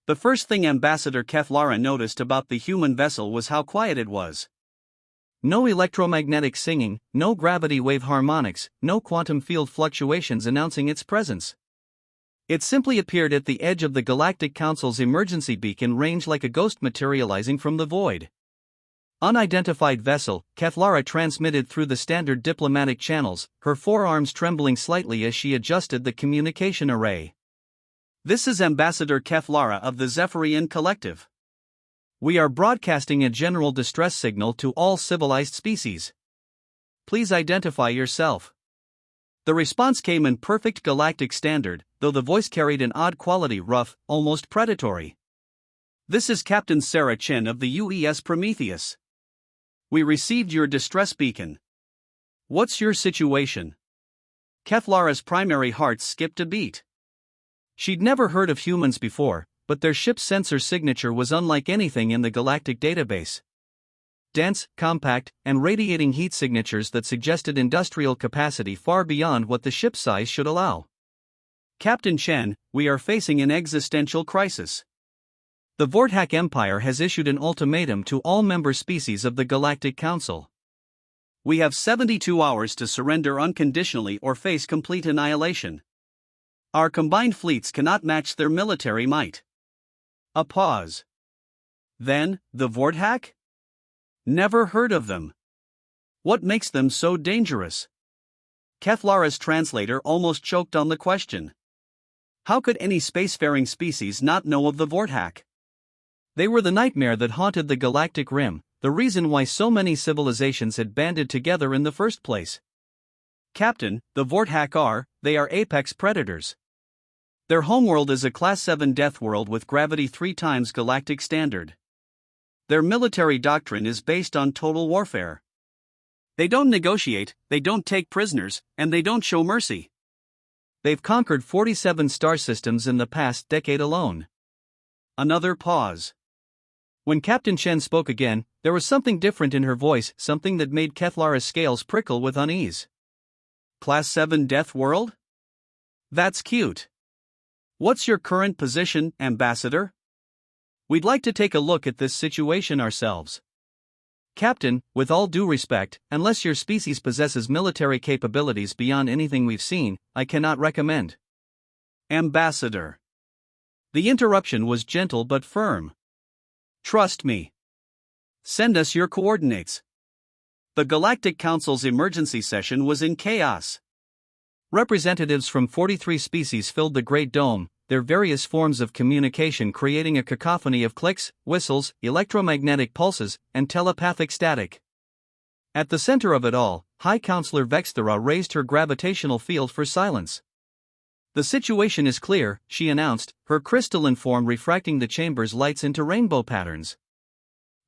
The first thing Ambassador Keflara noticed about the human vessel was how quiet it was. No electromagnetic singing, no gravity wave harmonics, no quantum field fluctuations announcing its presence. It simply appeared at the edge of the Galactic Council's emergency beacon range like a ghost materializing from the void. Unidentified vessel, Keflara transmitted through the standard diplomatic channels, her forearms trembling slightly as she adjusted the communication array. This is Ambassador Keflara of the Zephyrian Collective. We are broadcasting a general distress signal to all civilized species. Please identify yourself. The response came in perfect galactic standard, though the voice carried an odd quality, rough, almost predatory. This is Captain Sarah Chen of the UES Prometheus. We received your distress beacon. What's your situation? Keflara's primary heart skipped a beat. She'd never heard of humans before, but their ship's sensor signature was unlike anything in the galactic database. Dense, compact, and radiating heat signatures that suggested industrial capacity far beyond what the ship's size should allow. Captain Chen, we are facing an existential crisis. The Vorthak Empire has issued an ultimatum to all member species of the Galactic Council. We have 72 hours to surrender unconditionally or face complete annihilation. Our combined fleets cannot match their military might. A pause. Then, the Vorthak? Never heard of them. What makes them so dangerous? Keflara's translator almost choked on the question. How could any spacefaring species not know of the Vorthak? They were the nightmare that haunted the galactic rim, the reason why so many civilizations had banded together in the first place. Captain, the Vorthak they are apex predators. Their homeworld is a Class 7 death world with gravity 3 times galactic standard. Their military doctrine is based on total warfare. They don't negotiate, they don't take prisoners, and they don't show mercy. They've conquered 47 star systems in the past decade alone. Another pause. When Captain Chen spoke again, there was something different in her voice, something that made Keflara's scales prickle with unease. Class 7 death world? That's cute. What's your current position, Ambassador? We'd like to take a look at this situation ourselves. Captain, with all due respect, unless your species possesses military capabilities beyond anything we've seen, I cannot recommend. Ambassador. The interruption was gentle but firm. Trust me. Send us your coordinates. The Galactic Council's emergency session was in chaos. Representatives from 43 species filled the Great Dome, their various forms of communication creating a cacophony of clicks, whistles, electromagnetic pulses, and telepathic static. At the center of it all, High Counselor Vexthera raised her gravitational field for silence. The situation is clear, she announced, her crystalline form refracting the chamber's lights into rainbow patterns.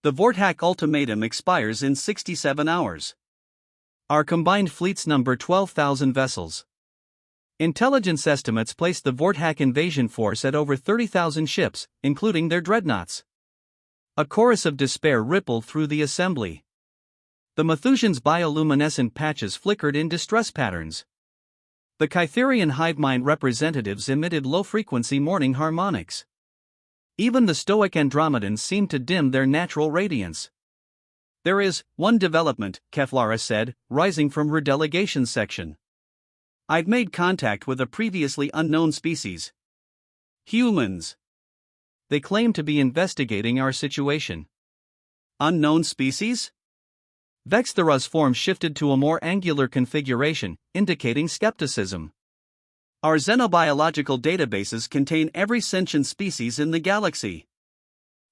The Vorthak ultimatum expires in 67 hours. Our combined fleets number 12,000 vessels. Intelligence estimates place the Vorthak invasion force at over 30,000 ships, including their dreadnoughts. A chorus of despair rippled through the assembly. The Methusian's bioluminescent patches flickered in distress patterns. The Kytherian hive mind representatives emitted low-frequency morning harmonics. Even the stoic Andromedans seemed to dim their natural radiance. There is one development, Keflara said, rising from her delegation section. I've made contact with a previously unknown species. Humans. They claim to be investigating our situation. Unknown species? Vexthera's form shifted to a more angular configuration, indicating skepticism. Our xenobiological databases contain every sentient species in the galaxy.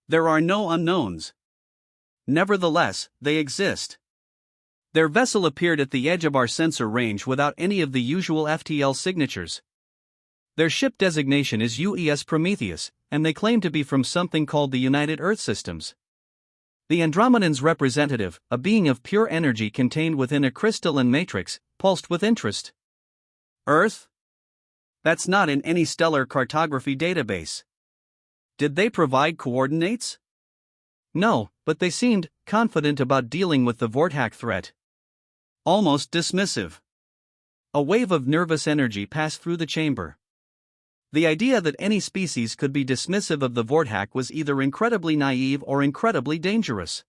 There are no unknowns. Nevertheless, they exist. Their vessel appeared at the edge of our sensor range without any of the usual FTL signatures. Their ship designation is UES Prometheus, and they claim to be from something called the United Earth Systems. The Andromedan's representative, a being of pure energy contained within a crystalline matrix, pulsed with interest. Earth? That's not in any stellar cartography database. Did they provide coordinates? No, but they seemed confident about dealing with the Vorthak threat. Almost dismissive. A wave of nervous energy passed through the chamber. The idea that any species could be dismissive of the Vorthak was either incredibly naive or incredibly dangerous.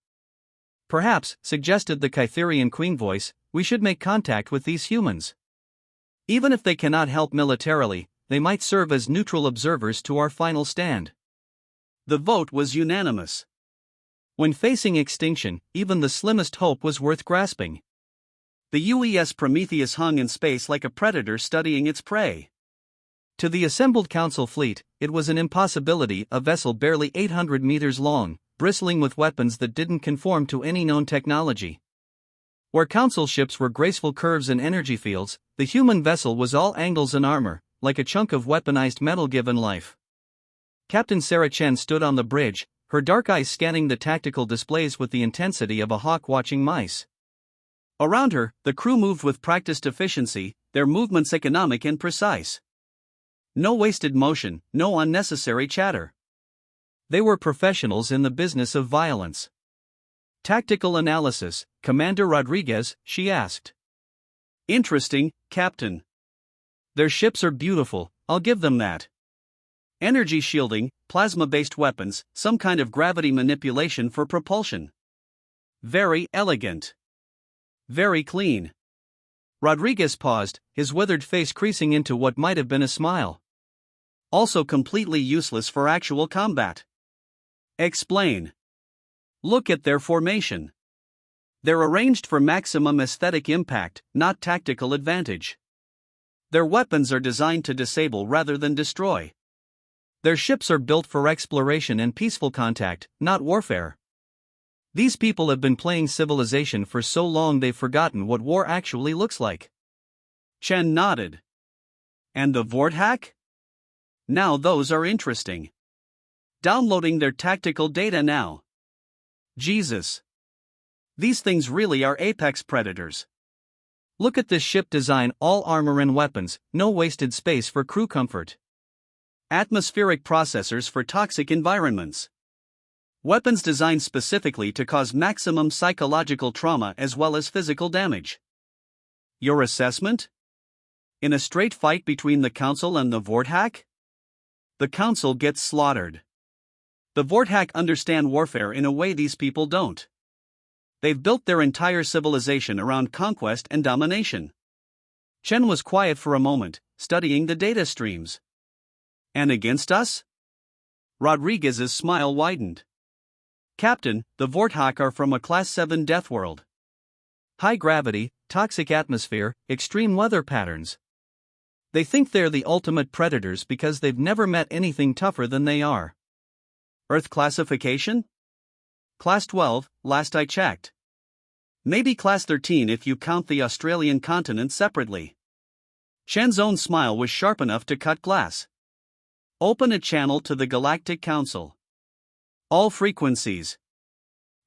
Perhaps, suggested the Kytherian queen voice, we should make contact with these humans. Even if they cannot help militarily, they might serve as neutral observers to our final stand. The vote was unanimous. When facing extinction, even the slimmest hope was worth grasping. The UES Prometheus hung in space like a predator studying its prey. To the assembled council fleet, it was an impossibility, a vessel barely 800 meters long, bristling with weapons that didn't conform to any known technology. Where council ships were graceful curves and energy fields, the human vessel was all angles and armor, like a chunk of weaponized metal given life. Captain Sarah Chen stood on the bridge, her dark eyes scanning the tactical displays with the intensity of a hawk watching mice. Around her, the crew moved with practiced efficiency, their movements economic and precise. No wasted motion, no unnecessary chatter. They were professionals in the business of violence. Tactical analysis, Commander Rodriguez, she asked. Interesting, Captain. Their ships are beautiful, I'll give them that. Energy shielding, plasma-based weapons, some kind of gravity manipulation for propulsion. Very elegant. Very clean. Rodriguez paused, his withered face creasing into what might have been a smile. Also completely useless for actual combat. Explain. Look at their formation. They're arranged for maximum aesthetic impact, not tactical advantage. Their weapons are designed to disable rather than destroy. Their ships are built for exploration and peaceful contact, not warfare. These people have been playing civilization for so long they've forgotten what war actually looks like. Chen nodded. And the Vorthak? Now those are interesting. Downloading their tactical data now. Jesus. These things really are apex predators. Look at this ship design, all armor and weapons, no wasted space for crew comfort. Atmospheric processors for toxic environments. Weapons designed specifically to cause maximum psychological trauma as well as physical damage. Your assessment? In a straight fight between the Council and the Vorthak? The Council gets slaughtered. The Vorthak understand warfare in a way these people don't. They've built their entire civilization around conquest and domination. Chen was quiet for a moment, studying the data streams. And against us? Rodriguez's smile widened. Captain, the Vorthak are from a Class 7 death world. High gravity, toxic atmosphere, extreme weather patterns. They think they're the ultimate predators because they've never met anything tougher than they are. Earth classification? Class 12, last I checked. Maybe Class 13 if you count the Australian continent separately. Chen's own smile was sharp enough to cut glass. Open a channel to the Galactic Council. All frequencies.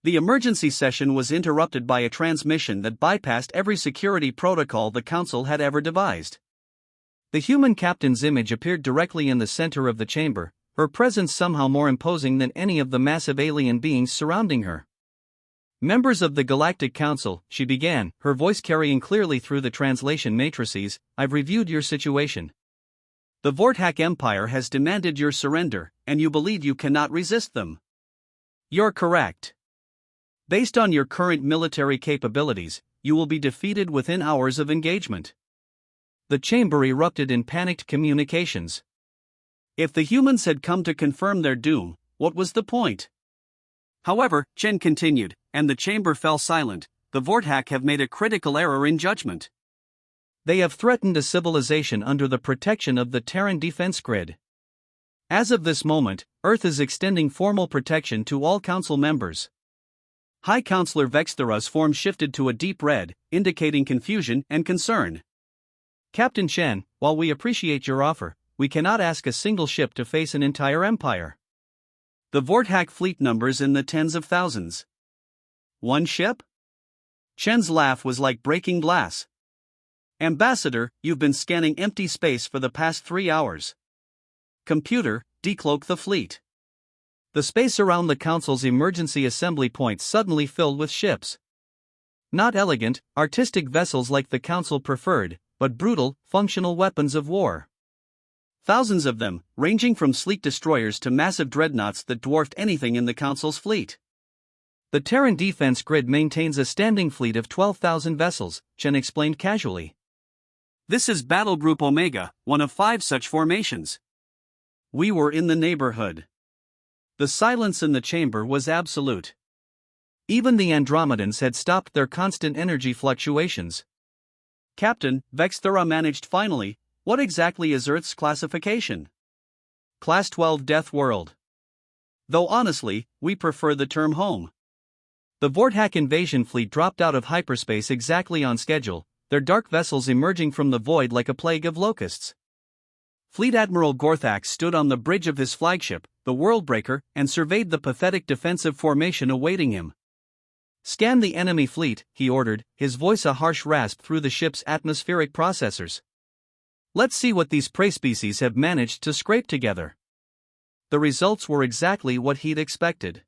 The emergency session was interrupted by a transmission that bypassed every security protocol the Council had ever devised. The human captain's image appeared directly in the center of the chamber, her presence somehow more imposing than any of the massive alien beings surrounding her. Members of the Galactic Council, she began, her voice carrying clearly through the translation matrices, I've reviewed your situation. The Vorthak Empire has demanded your surrender, and you believe you cannot resist them. You're correct. Based on your current military capabilities, you will be defeated within hours of engagement. The chamber erupted in panicked communications. If the humans had come to confirm their doom, what was the point? However, Chen continued, and the chamber fell silent, the Vorthak have made a critical error in judgment. They have threatened a civilization under the protection of the Terran defense grid. As of this moment, Earth is extending formal protection to all Council members. High Counselor Vexthera's form shifted to a deep red, indicating confusion and concern. Captain Chen, while we appreciate your offer, we cannot ask a single ship to face an entire empire. The Vorthak fleet numbers in the tens of thousands. One ship? Chen's laugh was like breaking glass. Ambassador, you've been scanning empty space for the past 3 hours. Computer, decloak the fleet. The space around the Council's emergency assembly point suddenly filled with ships. Not elegant, artistic vessels like the Council preferred, but brutal, functional weapons of war. Thousands of them, ranging from sleek destroyers to massive dreadnoughts that dwarfed anything in the Council's fleet. The Terran defense grid maintains a standing fleet of 12,000 vessels, Chen explained casually. This is Battle Group Omega, one of 5 such formations. We were in the neighborhood. The silence in the chamber was absolute. Even the Andromedans had stopped their constant energy fluctuations. Captain, Vexthera managed finally, what exactly is Earth's classification? Class 12 Death World. Though honestly, we prefer the term home. The Vorthak invasion fleet dropped out of hyperspace exactly on schedule, their dark vessels emerging from the void like a plague of locusts. Fleet Admiral Gorthak stood on the bridge of his flagship, the Worldbreaker, and surveyed the pathetic defensive formation awaiting him. Scan the enemy fleet, he ordered, his voice a harsh rasp through the ship's atmospheric processors. Let's see what these prey species have managed to scrape together. The results were exactly what he'd expected.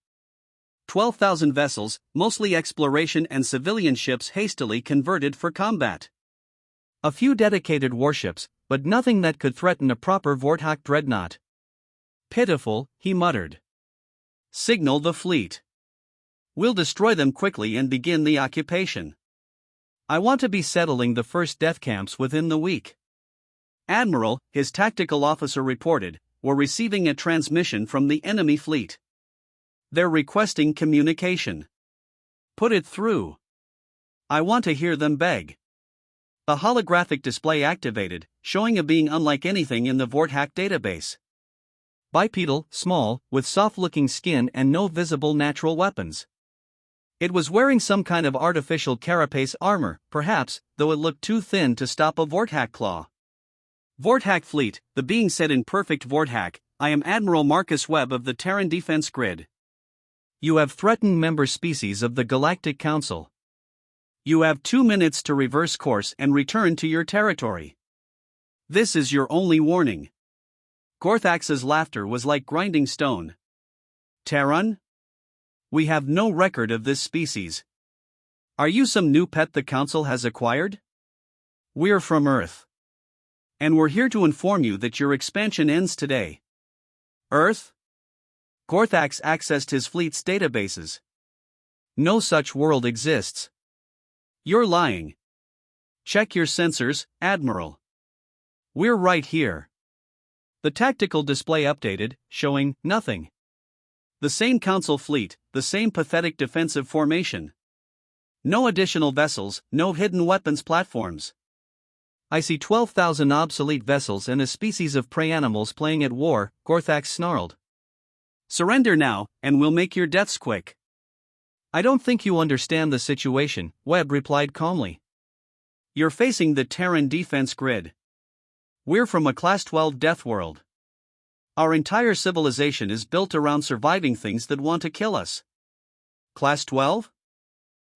12,000 vessels, mostly exploration and civilian ships hastily converted for combat. A few dedicated warships, but nothing that could threaten a proper Vorthak dreadnought. Pitiful, he muttered. Signal the fleet. We'll destroy them quickly and begin the occupation. I want to be settling the first death camps within the week. Admiral, his tactical officer reported, were receiving a transmission from the enemy fleet. They're requesting communication. Put it through. I want to hear them beg. The holographic display activated, showing a being unlike anything in the Vorthak database. Bipedal, small, with soft-looking skin and no visible natural weapons. It was wearing some kind of artificial carapace armor, perhaps, though it looked too thin to stop a Vorthak claw. Vorthak fleet, the being said in perfect Vorthak, I am Admiral Marcus Webb of the Terran Defense Grid. You have threatened member species of the Galactic Council. You have 2 minutes to reverse course and return to your territory. This is your only warning. Gorthax's laughter was like grinding stone. Terran? We have no record of this species. Are you some new pet the Council has acquired? We're from Earth. And we're here to inform you that your expansion ends today. Earth? Gorthax accessed his fleet's databases. No such world exists. You're lying. Check your sensors, Admiral. We're right here. The tactical display updated, showing nothing. The same Council fleet, the same pathetic defensive formation. No additional vessels, no hidden weapons platforms. I see 12,000 obsolete vessels and a species of prey animals playing at war, Gorthax snarled. Surrender now, and we'll make your deaths quick. I don't think you understand the situation, Webb replied calmly. You're facing the Terran defense grid. We're from a Class 12 death world. Our entire civilization is built around surviving things that want to kill us. Class 12?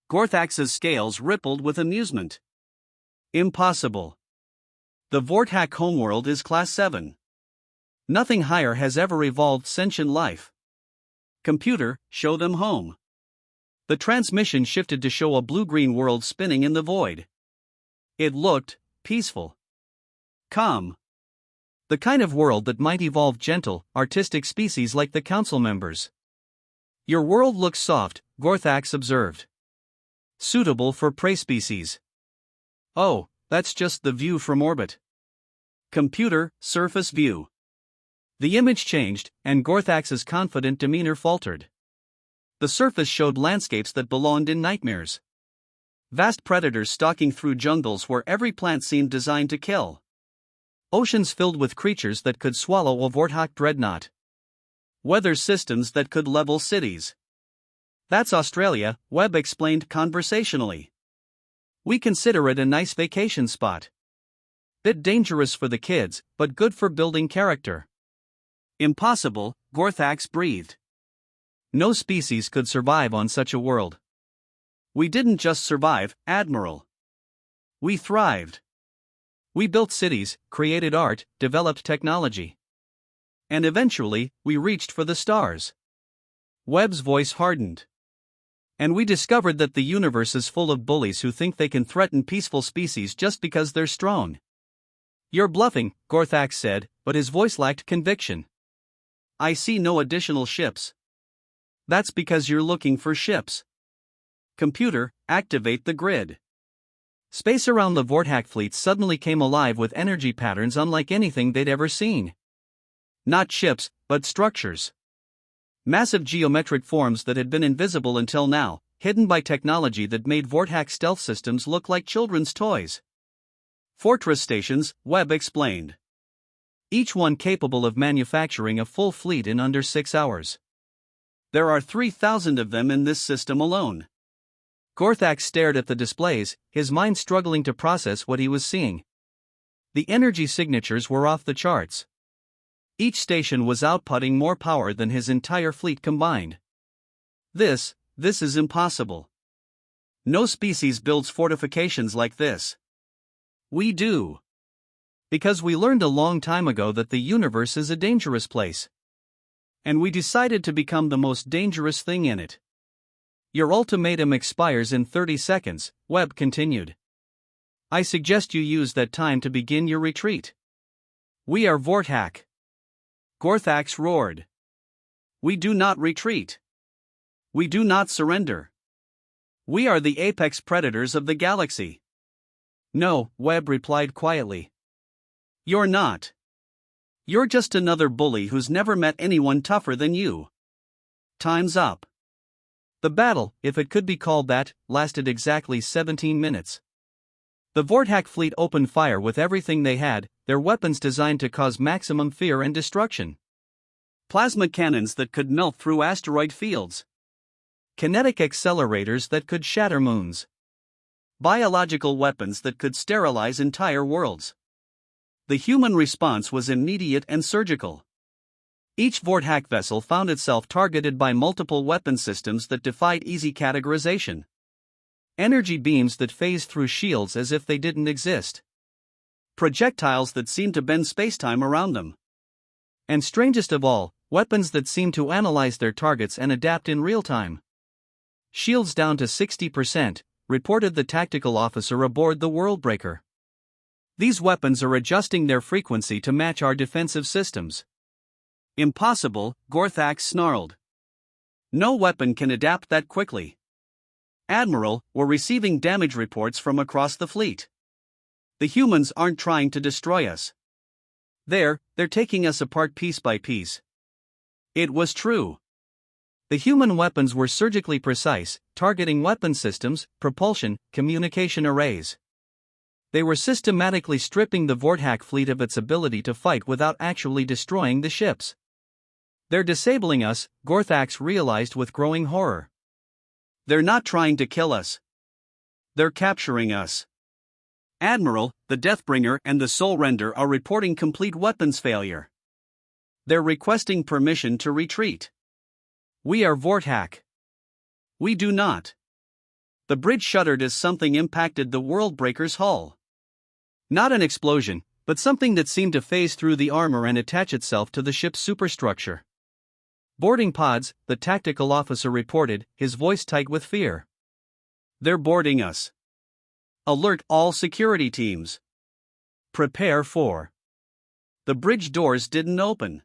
Gorthax's scales rippled with amusement. Impossible. The Vorthak homeworld is Class 7. Nothing higher has ever evolved sentient life. Computer, show them home. The transmission shifted to show a blue-green world spinning in the void. It looked peaceful. Calm. The kind of world that might evolve gentle, artistic species like the Council members. Your world looks soft, Gorthax observed. Suitable for prey species. Oh, that's just the view from orbit. Computer, surface view. The image changed, and Gorthax's confident demeanor faltered. The surface showed landscapes that belonged in nightmares. Vast predators stalking through jungles where every plant seemed designed to kill. Oceans filled with creatures that could swallow a Vorthak dreadnought. Weather systems that could level cities. That's Australia, Webb explained conversationally. We consider it a nice vacation spot. Bit dangerous for the kids, but good for building character. Impossible, Gorthax breathed. No species could survive on such a world. We didn't just survive, Admiral. We thrived. We built cities, created art, developed technology. And eventually, we reached for the stars. Webb's voice hardened. And we discovered that the universe is full of bullies who think they can threaten peaceful species just because they're strong. You're bluffing, Gorthax said, but his voice lacked conviction. I see no additional ships. That's because you're looking for ships. Computer, activate the grid. Space around the Vorthak fleet suddenly came alive with energy patterns unlike anything they'd ever seen. Not ships, but structures. Massive geometric forms that had been invisible until now, hidden by technology that made Vorthak stealth systems look like children's toys. Fortress stations, Webb explained. Each one capable of manufacturing a full fleet in under 6 hours. There are 3,000 of them in this system alone. Gorthax stared at the displays, his mind struggling to process what he was seeing. The energy signatures were off the charts. Each station was outputting more power than his entire fleet combined. This is impossible. No species builds fortifications like this. We do. Because we learned a long time ago that the universe is a dangerous place. And we decided to become the most dangerous thing in it. Your ultimatum expires in 30 seconds, Webb continued. I suggest you use that time to begin your retreat. We are Vorthak. Gorthax roared. We do not retreat. We do not surrender. We are the apex predators of the galaxy. No, Webb replied quietly. You're not. You're just another bully who's never met anyone tougher than you. Time's up. The battle, if it could be called that, lasted exactly 17 minutes. The Vorthak fleet opened fire with everything they had, their weapons designed to cause maximum fear and destruction. Plasma cannons that could melt through asteroid fields. Kinetic accelerators that could shatter moons. Biological weapons that could sterilize entire worlds. The human response was immediate and surgical. Each Vorthak vessel found itself targeted by multiple weapon systems that defied easy categorization. Energy beams that phased through shields as if they didn't exist. Projectiles that seemed to bend spacetime around them. And strangest of all, weapons that seemed to analyze their targets and adapt in real time. Shields down to 60%, reported the tactical officer aboard the Worldbreaker. These weapons are adjusting their frequency to match our defensive systems. Impossible, Gorthax snarled. No weapon can adapt that quickly. Admiral, we're receiving damage reports from across the fleet. The humans aren't trying to destroy us. They're taking us apart piece by piece. It was true. The human weapons were surgically precise, targeting weapon systems, propulsion, communication arrays. They were systematically stripping the Vorthak fleet of its ability to fight without actually destroying the ships. They're disabling us, Gorthax realized with growing horror. They're not trying to kill us. They're capturing us. Admiral, the Deathbringer and the Soulrender are reporting complete weapons failure. They're requesting permission to retreat. We are Vorthak. We do not. The bridge shuddered as something impacted the Worldbreaker's hull. Not an explosion, but something that seemed to phase through the armor and attach itself to the ship's superstructure. Boarding pods, the tactical officer reported, his voice tight with fear. They're boarding us. Alert all security teams. Prepare for. The bridge doors didn't open.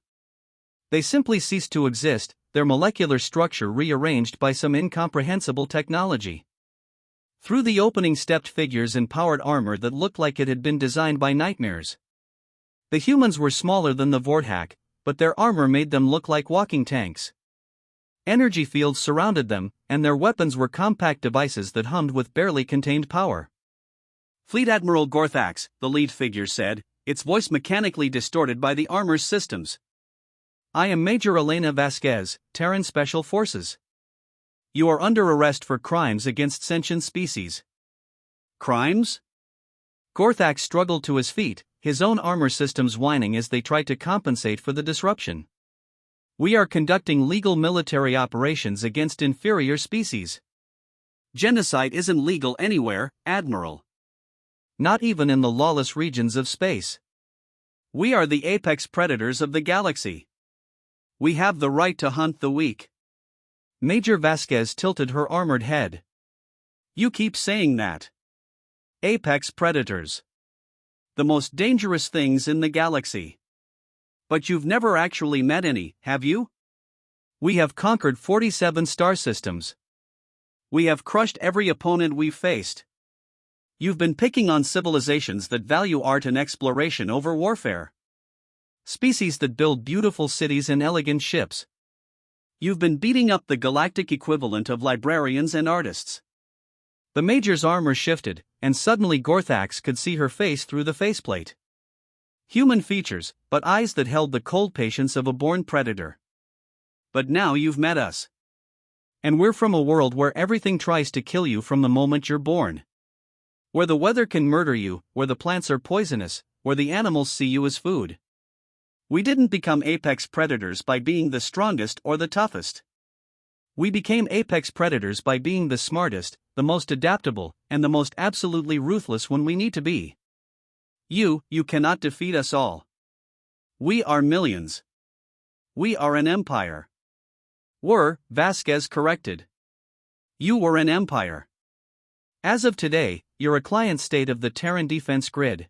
They simply ceased to exist, their molecular structure rearranged by some incomprehensible technology. Through the opening stepped figures in powered armor that looked like it had been designed by nightmares. The humans were smaller than the Vorthak, but their armor made them look like walking tanks. Energy fields surrounded them, and their weapons were compact devices that hummed with barely contained power. Fleet Admiral Gorthax, the lead figure said, its voice mechanically distorted by the armor's systems. I am Major Elena Vasquez, Terran Special Forces. You are under arrest for crimes against sentient species. Crimes? Gorthax struggled to his feet, his own armor systems whining as they tried to compensate for the disruption. We are conducting legal military operations against inferior species. Genocide isn't legal anywhere, Admiral. Not even in the lawless regions of space. We are the apex predators of the galaxy. We have the right to hunt the weak. Major Vasquez tilted her armored head. You keep saying that. Apex predators. The most dangerous things in the galaxy. But you've never actually met any, have you? We have conquered 47 star systems. We have crushed every opponent we've faced. You've been picking on civilizations that value art and exploration over warfare. Species that build beautiful cities and elegant ships. You've been beating up the galactic equivalent of librarians and artists. The Major's armor shifted, and suddenly Gorthax could see her face through the faceplate. Human features, but eyes that held the cold patience of a born predator. But now you've met us. And we're from a world where everything tries to kill you from the moment you're born. Where the weather can murder you, where the plants are poisonous, where the animals see you as food. We didn't become apex predators by being the strongest or the toughest. We became apex predators by being the smartest, the most adaptable, and the most absolutely ruthless when we need to be. You cannot defeat us all. We are millions. We are an empire. Vasquez corrected. You were an empire. As of today, you're a client state of the Terran defense grid.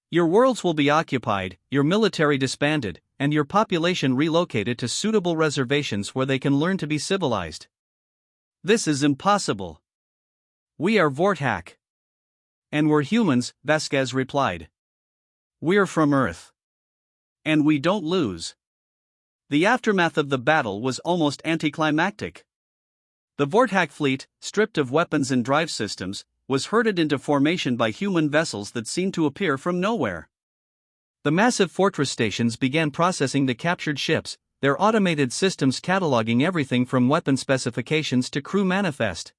Your worlds will be occupied, your military disbanded, and your population relocated to suitable reservations where they can learn to be civilized. This is impossible. We are Vorthak. And we're humans, Vasquez replied. We're from Earth. And we don't lose. The aftermath of the battle was almost anticlimactic. The Vorthak fleet, stripped of weapons and drive systems, was herded into formation by human vessels that seemed to appear from nowhere. The massive fortress stations began processing the captured ships, their automated systems cataloging everything from weapon specifications to crew manifest.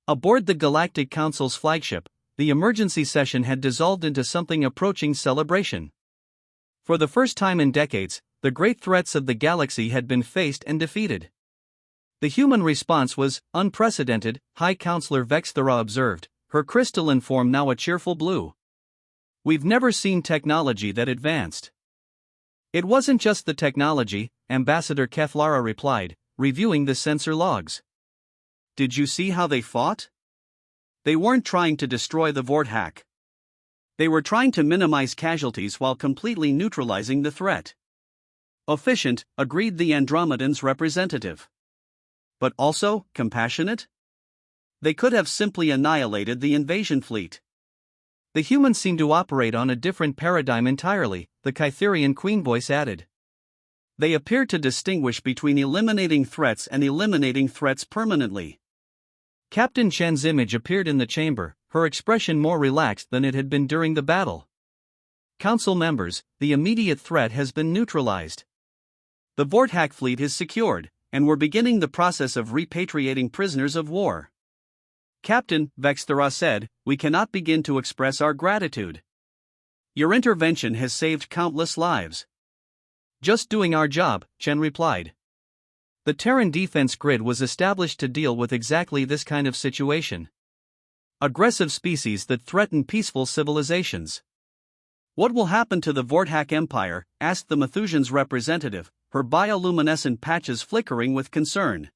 Aboard the Galactic Council's flagship, the emergency session had dissolved into something approaching celebration. For the first time in decades, the great threats of the galaxy had been faced and defeated. The human response was unprecedented, High Counselor Vexthera observed, her crystalline form now a cheerful blue. We've never seen technology that advanced. It wasn't just the technology, Ambassador Keflara replied, reviewing the sensor logs. Did you see how they fought? They weren't trying to destroy the Vorthak. They were trying to minimize casualties while completely neutralizing the threat. Efficient, agreed the Andromedan's representative. But also, compassionate? They could have simply annihilated the invasion fleet. The humans seem to operate on a different paradigm entirely, the Kytherian Queen voice added. They appear to distinguish between eliminating threats and eliminating threats permanently. Captain Shen's image appeared in the chamber, her expression more relaxed than it had been during the battle. Council members, the immediate threat has been neutralized. The Vorthak fleet is secured, and we're beginning the process of repatriating prisoners of war. Captain, Vexthera said, we cannot begin to express our gratitude. Your intervention has saved countless lives. Just doing our job, Chen replied. The Terran defense grid was established to deal with exactly this kind of situation. Aggressive species that threaten peaceful civilizations. What will happen to the Vorthak Empire? Asked the Methusian's representative, her bioluminescent patches flickering with concern.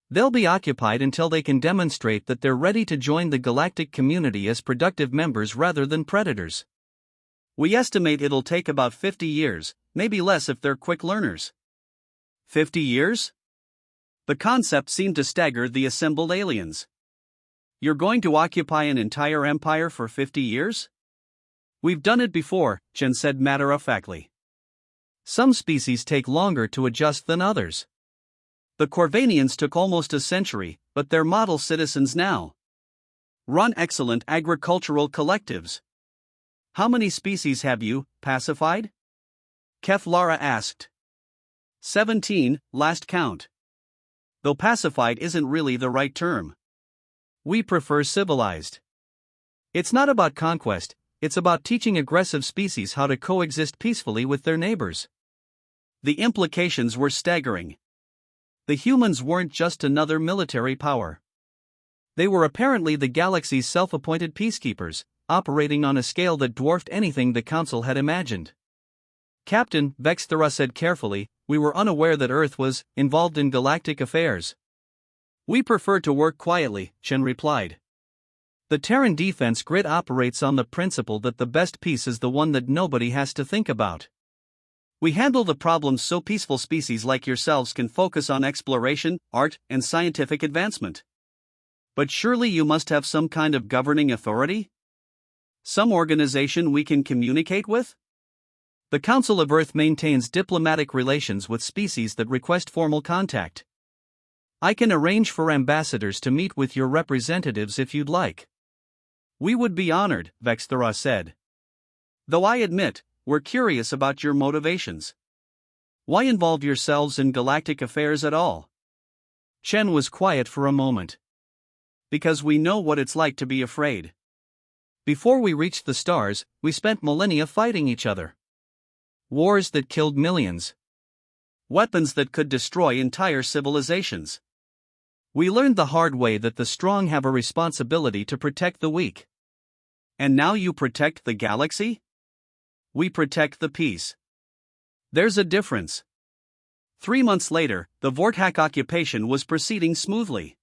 They'll be occupied until they can demonstrate that they're ready to join the galactic community as productive members rather than predators. We estimate it'll take about 50 years, maybe less if they're quick learners. 50 years? The concept seemed to stagger the assembled aliens. You're going to occupy an entire empire for 50 years? We've done it before, Chen said matter-of-factly. Some species take longer to adjust than others. The Corvanians took almost a century, but they're model citizens now. Run excellent agricultural collectives. How many species have you pacified? Keflara asked. 17, last count. Though pacified isn't really the right term. We prefer civilized. It's not about conquest, it's about teaching aggressive species how to coexist peacefully with their neighbors. The implications were staggering. The humans weren't just another military power. They were apparently the galaxy's self-appointed peacekeepers, operating on a scale that dwarfed anything the Council had imagined. Captain, Vexthera said carefully, we were unaware that Earth was involved in galactic affairs. We prefer to work quietly, Chen replied. The Terran defense grid operates on the principle that the best piece is the one that nobody has to think about. We handle the problems so peaceful species like yourselves can focus on exploration, art, and scientific advancement. But surely you must have some kind of governing authority? Some organization we can communicate with? The Council of Earth maintains diplomatic relations with species that request formal contact. I can arrange for ambassadors to meet with your representatives if you'd like. We would be honored, Vexthera said. Though I admit, we're curious about your motivations. Why involve yourselves in galactic affairs at all? Chen was quiet for a moment. Because we know what it's like to be afraid. Before we reached the stars, we spent millennia fighting each other. Wars that killed millions. Weapons that could destroy entire civilizations. We learned the hard way that the strong have a responsibility to protect the weak. And now you protect the galaxy? We protect the peace. There's a difference. 3 months later, the Vortak occupation was proceeding smoothly.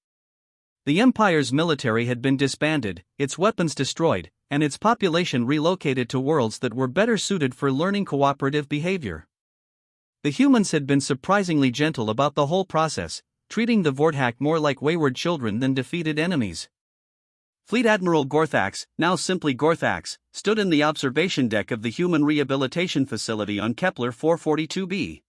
The Empire's military had been disbanded, its weapons destroyed, and its population relocated to worlds that were better suited for learning cooperative behavior. The humans had been surprisingly gentle about the whole process, treating the Vortak more like wayward children than defeated enemies. Fleet Admiral Gorthax, now simply Gorthax, stood in the observation deck of the Human Rehabilitation Facility on Kepler 442b.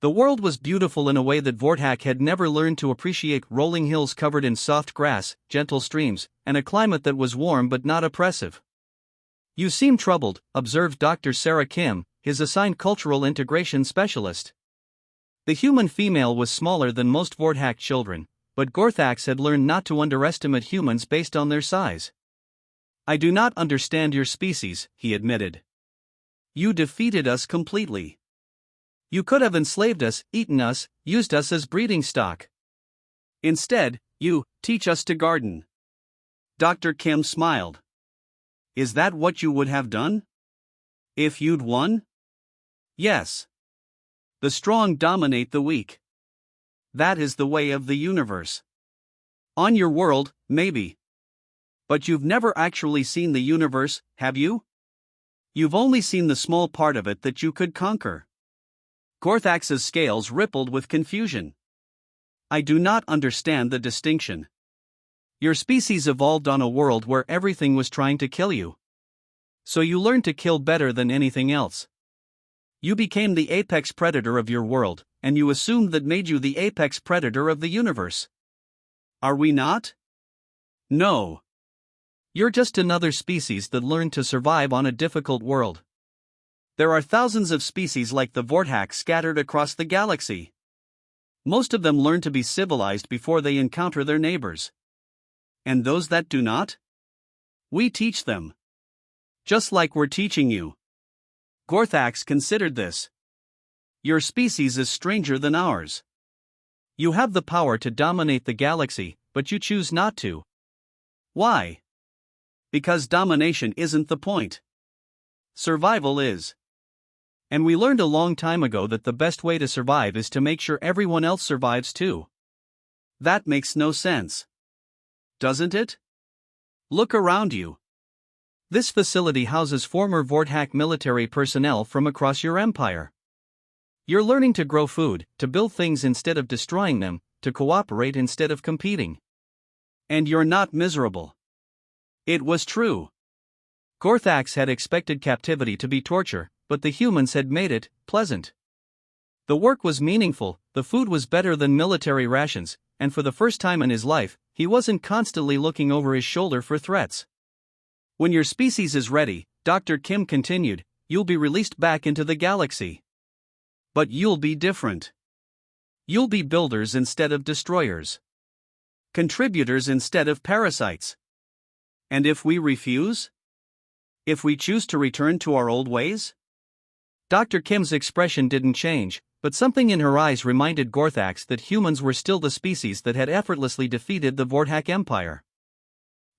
The world was beautiful in a way that Vortak had never learned to appreciate: rolling hills covered in soft grass, gentle streams, and a climate that was warm but not oppressive. You seem troubled, observed Dr. Sarah Kim, his assigned cultural integration specialist. The human female was smaller than most Vortak children, but Gorthax had learned not to underestimate humans based on their size. I do not understand your species, he admitted. You defeated us completely. You could have enslaved us, eaten us, used us as breeding stock. Instead, you teach us to garden. Dr. Kim smiled. Is that what you would have done? If you'd won? Yes. The strong dominate the weak. That is the way of the universe. On your world, maybe. But you've never actually seen the universe, have you? You've only seen the small part of it that you could conquer. Gorthax's scales rippled with confusion. I do not understand the distinction. Your species evolved on a world where everything was trying to kill you. So you learned to kill better than anything else. You became the apex predator of your world, and you assumed that made you the apex predator of the universe. Are we not? No. You're just another species that learned to survive on a difficult world. There are thousands of species like the Vortak scattered across the galaxy. Most of them learn to be civilized before they encounter their neighbors. And those that do not? We teach them. Just like we're teaching you. Gorthax considered this. Your species is stranger than ours. You have the power to dominate the galaxy, but you choose not to. Why? Because domination isn't the point. Survival is. And we learned a long time ago that the best way to survive is to make sure everyone else survives too. That makes no sense. Doesn't it? Look around you. This facility houses former Vortak military personnel from across your empire. You're learning to grow food, to build things instead of destroying them, to cooperate instead of competing. And you're not miserable. It was true. Gorthax had expected captivity to be torture, but the humans had made it pleasant. The work was meaningful, the food was better than military rations, and for the first time in his life, he wasn't constantly looking over his shoulder for threats. When your species is ready, Dr. Kim continued, you'll be released back into the galaxy. But you'll be different. You'll be builders instead of destroyers. Contributors instead of parasites. And if we refuse? If we choose to return to our old ways? Dr. Kim's expression didn't change, but something in her eyes reminded Gorthax that humans were still the species that had effortlessly defeated the Vortak Empire.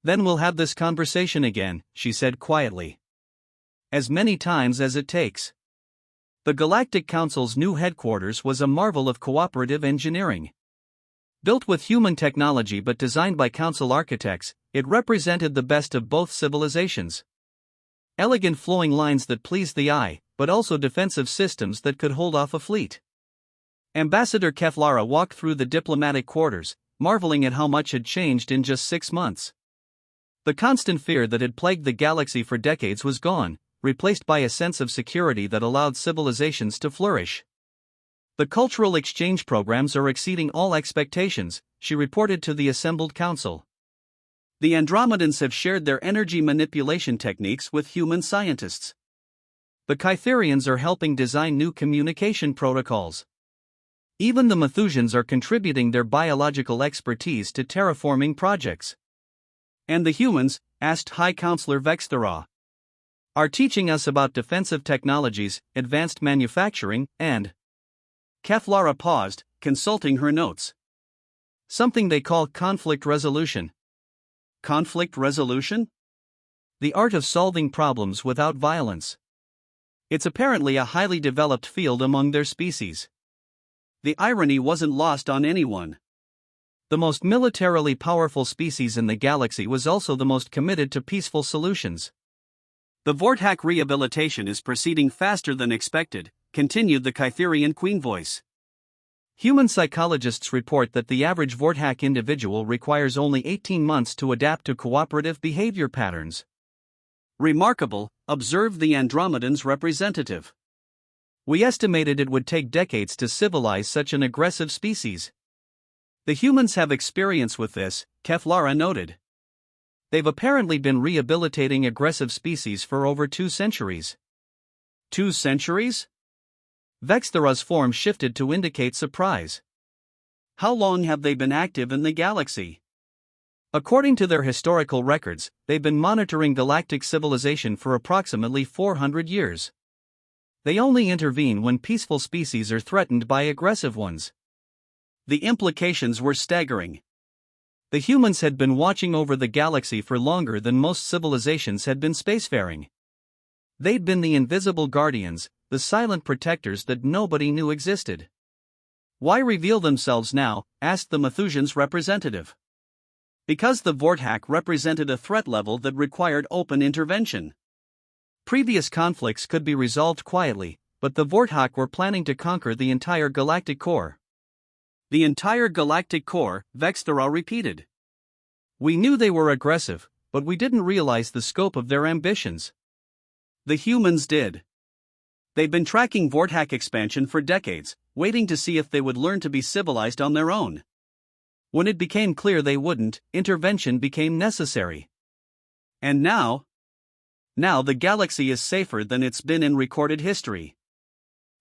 Then we'll have this conversation again, she said quietly. As many times as it takes. The Galactic Council's new headquarters was a marvel of cooperative engineering. Built with human technology but designed by council architects, it represented the best of both civilizations. Elegant flowing lines that pleased the eye, but also defensive systems that could hold off a fleet. Ambassador Keflara walked through the diplomatic quarters, marveling at how much had changed in just 6 months. The constant fear that had plagued the galaxy for decades was gone, replaced by a sense of security that allowed civilizations to flourish. The cultural exchange programs are exceeding all expectations, she reported to the assembled council. The Andromedans have shared their energy manipulation techniques with human scientists. The Kytherians are helping design new communication protocols. Even the Methusians are contributing their biological expertise to terraforming projects. And the humans, asked High Counselor Vexthera, are teaching us about defensive technologies, advanced manufacturing, and... Keflara paused, consulting her notes. Something they call conflict resolution. Conflict resolution? The art of solving problems without violence. It's apparently a highly developed field among their species. The irony wasn't lost on anyone. The most militarily powerful species in the galaxy was also the most committed to peaceful solutions. The Vorthak rehabilitation is proceeding faster than expected, continued the Kytherian queen voice. Human psychologists report that the average Vorthak individual requires only 18 months to adapt to cooperative behavior patterns. Remarkable, observed the Andromedan's representative. We estimated it would take decades to civilize such an aggressive species. The humans have experience with this, Keflara noted. They've apparently been rehabilitating aggressive species for over 2 centuries. 2 centuries? Vexthera's form shifted to indicate surprise. How long have they been active in the galaxy? According to their historical records, they've been monitoring galactic civilization for approximately 400 years. They only intervene when peaceful species are threatened by aggressive ones. The implications were staggering. The humans had been watching over the galaxy for longer than most civilizations had been spacefaring. They'd been the invisible guardians, the silent protectors that nobody knew existed. Why reveal themselves now? Asked the Methusian's representative. Because the Vorthak represented a threat level that required open intervention. Previous conflicts could be resolved quietly, but the Vorthak were planning to conquer the entire galactic core. The entire galactic core, Vexthera repeated. We knew they were aggressive, but we didn't realize the scope of their ambitions. The humans did. They'd been tracking Vorthak expansion for decades, waiting to see if they would learn to be civilized on their own. When it became clear they wouldn't, intervention became necessary. And now the galaxy is safer than it's been in recorded history.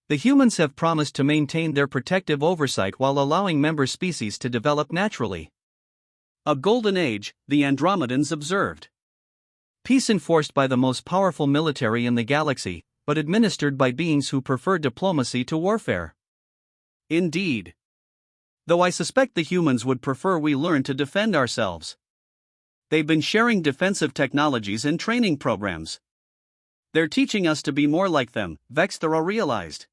The humans have promised to maintain their protective oversight while allowing member species to develop naturally. A golden age, the Andromedans observed. Peace enforced by the most powerful military in the galaxy, but administered by beings who prefer diplomacy to warfare. Indeed. Though I suspect the humans would prefer we learn to defend ourselves. They've been sharing defensive technologies and training programs. They're teaching us to be more like them, Vexthera realized.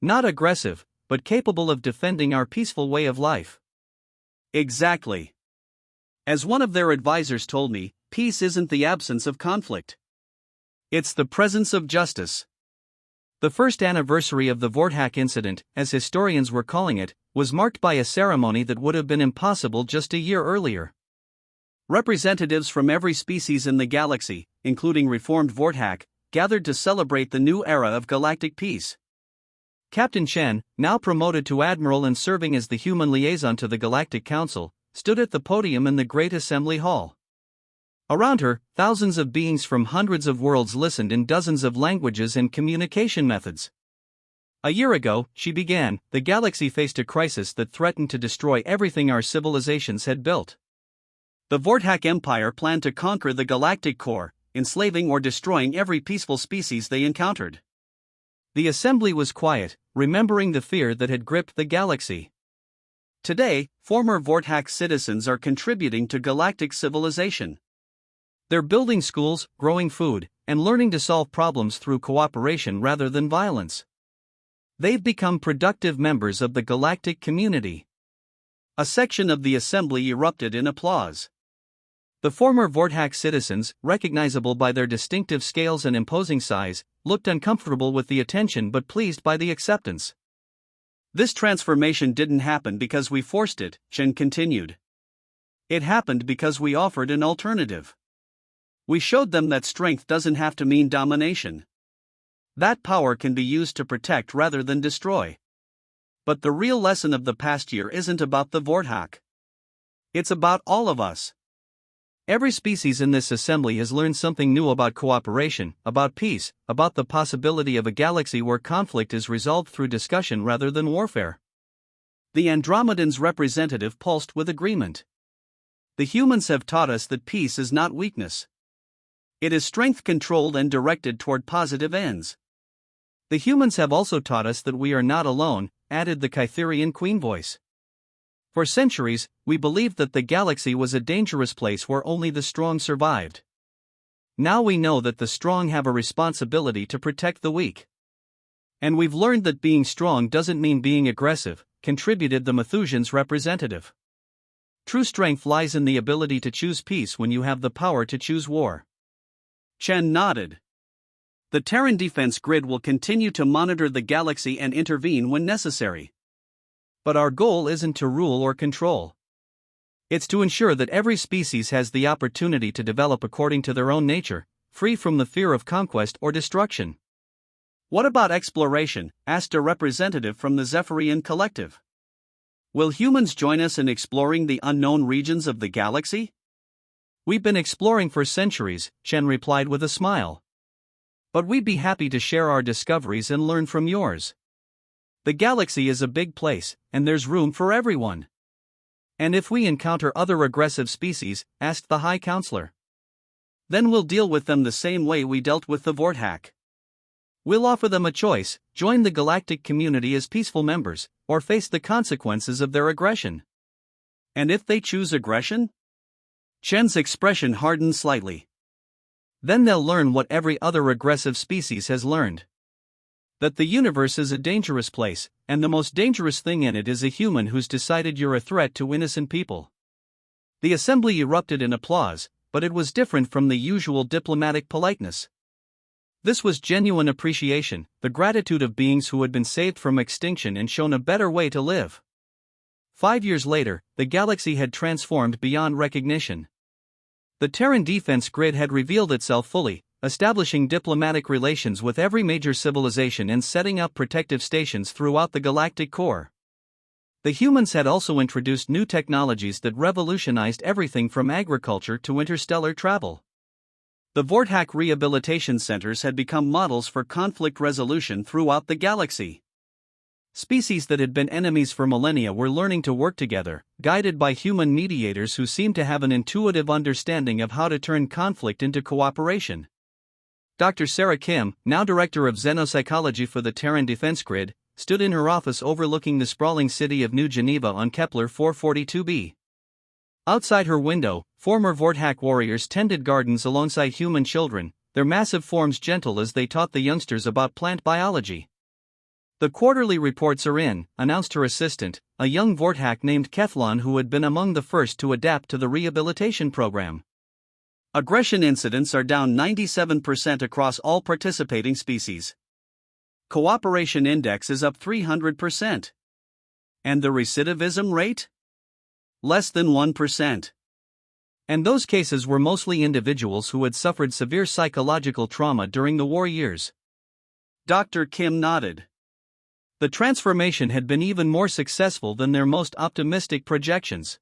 Not aggressive, but capable of defending our peaceful way of life. Exactly. As one of their advisors told me, peace isn't the absence of conflict. It's the presence of justice. The first anniversary of the Vorthak incident, as historians were calling it, was marked by a ceremony that would have been impossible just a year earlier. Representatives from every species in the galaxy, including reformed Vorthak, gathered to celebrate the new era of galactic peace. Captain Chen, now promoted to admiral and serving as the human liaison to the Galactic Council, stood at the podium in the Great Assembly Hall. Around her, thousands of beings from hundreds of worlds listened in dozens of languages and communication methods. A year ago, she began, the galaxy faced a crisis that threatened to destroy everything our civilizations had built. The Vorthak Empire planned to conquer the galactic core, enslaving or destroying every peaceful species they encountered. The assembly was quiet, remembering the fear that had gripped the galaxy. Today, former Vorthak citizens are contributing to galactic civilization. They're building schools, growing food, and learning to solve problems through cooperation rather than violence. They've become productive members of the galactic community. A section of the assembly erupted in applause. The former Vorthak citizens, recognizable by their distinctive scales and imposing size, looked uncomfortable with the attention but pleased by the acceptance. This transformation didn't happen because we forced it, Chen continued. It happened because we offered an alternative. We showed them that strength doesn't have to mean domination. That power can be used to protect rather than destroy. But the real lesson of the past year isn't about the Vorthak. It's about all of us. Every species in this assembly has learned something new about cooperation, about peace, about the possibility of a galaxy where conflict is resolved through discussion rather than warfare. The Andromedan's representative pulsed with agreement. The humans have taught us that peace is not weakness. It is strength controlled and directed toward positive ends. The humans have also taught us that we are not alone, added the Kytherian queen voice. For centuries, we believed that the galaxy was a dangerous place where only the strong survived. Now we know that the strong have a responsibility to protect the weak. And we've learned that being strong doesn't mean being aggressive, contributed the Methusian's representative. True strength lies in the ability to choose peace when you have the power to choose war. Chen nodded. The Terran defense grid will continue to monitor the galaxy and intervene when necessary. But our goal isn't to rule or control. It's to ensure that every species has the opportunity to develop according to their own nature, free from the fear of conquest or destruction. What about exploration? Asked a representative from the Zephyrian Collective. Will humans join us in exploring the unknown regions of the galaxy? We've been exploring for centuries, Chen replied with a smile. But we'd be happy to share our discoveries and learn from yours. The galaxy is a big place, and there's room for everyone. And if we encounter other aggressive species, asked the High Counselor, then we'll deal with them the same way we dealt with the Vorthak. We'll offer them a choice: join the galactic community as peaceful members, or face the consequences of their aggression. And if they choose aggression? Chen's expression hardened slightly. Then they'll learn what every other aggressive species has learned. That the universe is a dangerous place, and the most dangerous thing in it is a human who's decided you're a threat to innocent people. The assembly erupted in applause, but it was different from the usual diplomatic politeness. This was genuine appreciation, the gratitude of beings who had been saved from extinction and shown a better way to live. 5 years later, the galaxy had transformed beyond recognition. The Terran defense grid had revealed itself fully, establishing diplomatic relations with every major civilization and setting up protective stations throughout the galactic core. The humans had also introduced new technologies that revolutionized everything from agriculture to interstellar travel. The Vorthak rehabilitation centers had become models for conflict resolution throughout the galaxy. Species that had been enemies for millennia were learning to work together, guided by human mediators who seemed to have an intuitive understanding of how to turn conflict into cooperation. Dr. Sarah Kim, now director of xenopsychology for the Terran Defense Grid, stood in her office overlooking the sprawling city of New Geneva on Kepler 442b. Outside her window, former Vorthak warriors tended gardens alongside human children, their massive forms gentle as they taught the youngsters about plant biology. The quarterly reports are in, announced her assistant, a young Vorthak named Kethlon who had been among the first to adapt to the rehabilitation program. Aggression incidents are down 97% across all participating species. Cooperation index is up 300%. And the recidivism rate? Less than 1%. And those cases were mostly individuals who had suffered severe psychological trauma during the war years. Dr. Kim nodded. The transformation had been even more successful than their most optimistic projections.